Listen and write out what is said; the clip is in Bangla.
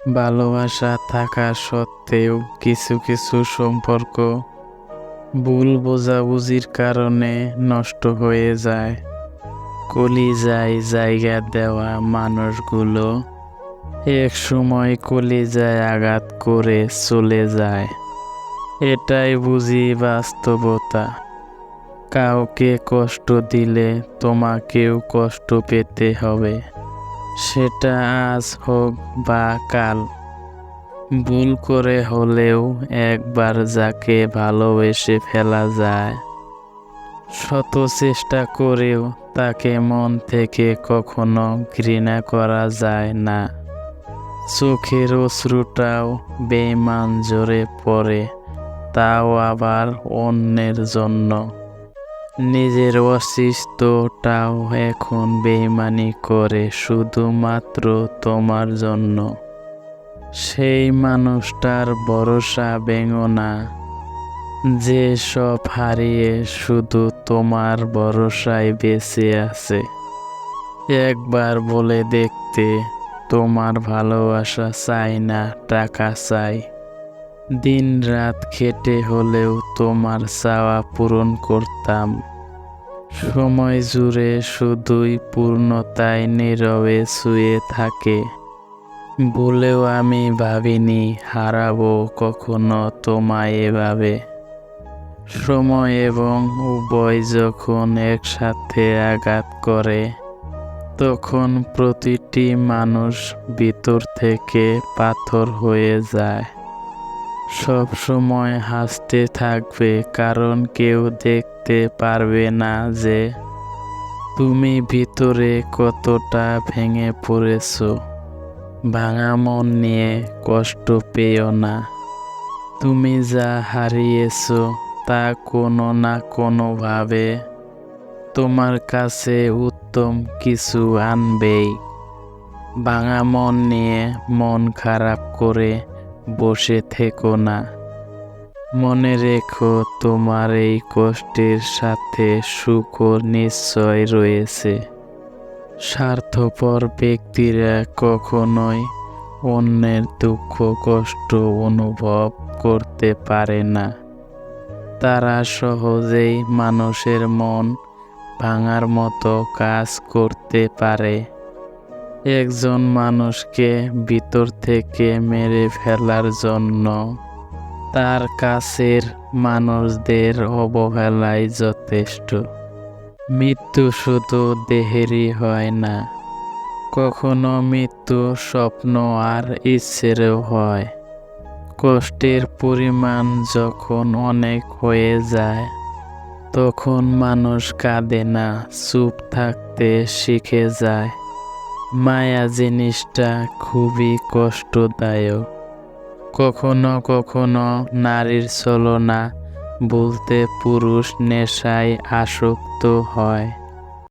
ভালোবাসা থাকা সত্ত্বেও কিছু কিছু সম্পর্ক ভুল বোঝাবুঝির কারণে নষ্ট হয়ে যায়। কলিজায় জায়গা দেওয়া মানুষগুলো এক সময় কলিজায় আঘাত করে চলে যায়। এটাই বুঝি বাস্তবতা। কাউকে কষ্ট দিলে তোমাকেও কষ্ট পেতে হবে, সেটা আজ হোক বা কাল। ভুল করে হলেও একবার যাকে ভালোবেসে ফেলা যায়, শত চেষ্টা করেও তাকে মন থেকে কখনো ঘৃণা করা যায় না। চোখের অশ্রুটাও বেঈমান ঝরে পড়ে, তাও আবার অন্যের জন্য। নিজের অস্তিত্বটাও এখন বেঈমানি করে শুধুমাত্র তোমার জন্য। সেই মানুষটার ভরসা ভেঙো না, যে সব হারিয়ে শুধু তোমার ভরসায় বেঁচে আছে। একবার বলে দেখতে, তোমার ভালোবাসা চাই না, টাকা চাই। দিন রাত খেটে হলেও তোমার চাওয়া পূরণ করতাম। সময় জুড়ে শুধুই পূর্ণতায় নীরবে শুয়ে থাকে। ভুলেও আমি ভাবিনি হারাবো কখনো তোমায় এভাবে। সময় এবং উভয় যখন একসাথে আঘাত করে, তখন প্রতিটি মানুষ ভিতর থেকে পাথর হয়ে যায়। সব সময় হাসতে থাকবে, কারণ কেউ দেখতে পারবে না যে তুমি ভিতরে কতটা ভেঙে পড়েছো। ভাঙা মন নিয়ে কষ্ট পেও না। তুমি যা হারিয়েছো তা কোনো না কোনোভাবে তোমার কাছে উত্তম কিছু আনবেই। ভাঙা মন নিয়ে মন খারাপ করে বসে থেকো না। মনে রেখো, তোমার এই কষ্টের সাথে সুখও নিশ্চয় রয়েছে। স্বার্থপর ব্যক্তিরা কখনোই অন্যের দুঃখ কষ্ট অনুভব করতে পারে না। তারা সহজেই মানুষের মন ভাঙার মতো কাজ করতে পারে। একজন মানুষকে ভিতর থেকে মেরে ফেলার জন্য তার কাছের মানুষদের অবহেলাই যথেষ্ট। মৃত্যু শুধু দেহেরই হয় না, কখনো মৃত্যু স্বপ্ন আর ইচ্ছেরও হয়। কষ্টের পরিমাণ যখন অনেক হয়ে যায়, তখন মানুষ কাঁদে না, চুপ থাকতে শিখে যায়। মায়া জিনিসটা খুবই কষ্টদায়ক। কখনো কখনো নারীর ছলনা বলতে পুরুষ নেশায় আসক্ত হয়।